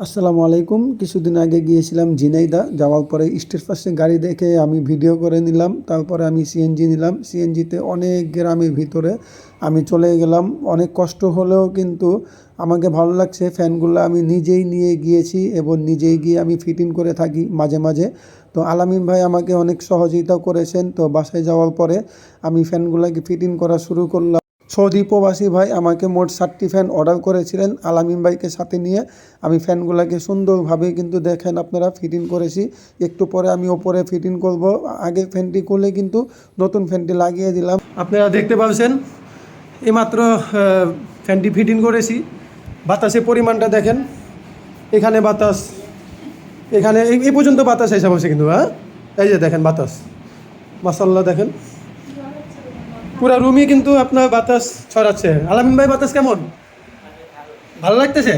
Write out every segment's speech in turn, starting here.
আসসালামু আলাইকুম। কিছুদিন আগে গিয়েছিলাম ঝিনাইদহ। যাওয়ার পরে স্টেট পাশে গাড়ি দেখে আমি ভিডিও করে নিলাম। তারপরে আমি সিএনজি নিলাম। সিএনজিতে অনেক গ্রামের ভিতরে আমি চলে গেলাম। অনেক কষ্ট হলেও কিন্তু আমাকে ভালো লাগছে। ফ্যানগুলো আমি নিজেই নিয়ে গিয়েছি এবং নিজেই গিয়ে আমি ফিটিং করে থাকি মাঝে মাঝে। তো আলামিন ভাই আমাকে অনেক সহযোগিতা করেছেন। তো বাসায় যাওয়ার পরে আমি ফ্যানগুলোকে ফিটিং করা শুরু করলাম। সৌদি প্রবাসী ভাই আমাকে মোট 7টি ফ্যান অর্ডার করেছিলেন। আলামিন ভাইকে সাথে নিয়ে আমি ফ্যানগুলোকে সুন্দরভাবে কিন্তু দেখেন আপনারা ফিটিং করেছি। একটু পরে আমি ওপরে ফিটিং করব। আগে ফ্যানটি খুলে কিন্তু নতুন ফ্যানটি লাগিয়ে দিলাম। আপনারা দেখতে পাচ্ছেন এইমাত্র ফ্যানটি ফিটিং করেছি। বাতাসের পরিমাণটা দেখেন। এখানে বাতাস, এখানে এই পর্যন্ত বাতাস এসে বসে কিন্তু হ্যাঁ, এই যে দেখেন বাতাস, মাশাআল্লাহ দেখেন পুরা রুমই কিন্তু আপনার বাতাস ছড়াচ্ছে। আলামিন ভাই বাতাস কেমন? ভালো লাগতেছে?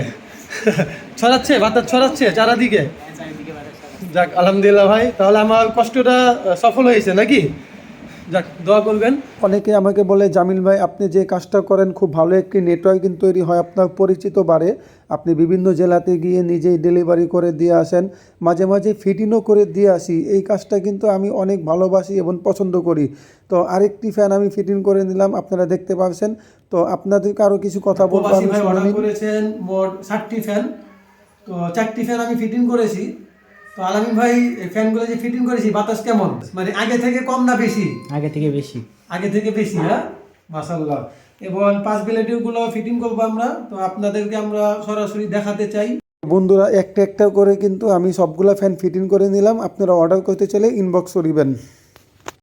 ছড়াচ্ছে, বাতাস ছড়াচ্ছে চারাদিকে। যাক আলহামদুলিল্লাহ ভাই, তাহলে আমার কষ্টটা সফল হয়েছে নাকি? যাক দোয়া করবেন। অনেকে আমাকে বলে জামিল ভাই আপনি যে কাজটা করেন খুব ভালো একটি নেটওয়ার্কিং তৈরি হয়, আপনার পরিচিত বাড়ে, আপনি বিভিন্ন জেলাতে গিয়ে নিজেই ডেলিভারি করে দিয়ে আসেন, মাঝে মাঝে ফিটিংও করে দিয়ে আসি। এই কাজটা কিন্তু আমি অনেক ভালোবাসি এবং পছন্দ করি। তো আরেকটি ফ্যান আমি ফিটিং করে নিলাম, আপনারা দেখতে পাচ্ছেন। তো আপনাদেরকে আরও কিছু কথা বলবো। আমি অর্ডার করেছেন মোট 7টি ফ্যান। তো 4টি ফ্যান আমি ফিটিং করেছি। তো আলামিন ভাই এই ফ্যানগুলো যে ফিটিং করেছি বাতাস কেমন? মানে আগে থেকে কম না বেশি? আগে থেকে বেশি। আগে থেকে বেশি, হ্যাঁ মাশাআল্লাহ। এবং 5 ব্লেডগুলো ফিটিং করবো আমরা। তো আপনাদেরকে আমরা সরাসরি দেখাতে চাই। বন্ধুরা একটা একটা করে কিন্তু আমি সবগুলা ফ্যান ফিটিং করে নিলাম। আপনারা অর্ডার করতে চাইলে ইনবক্স করিবেন।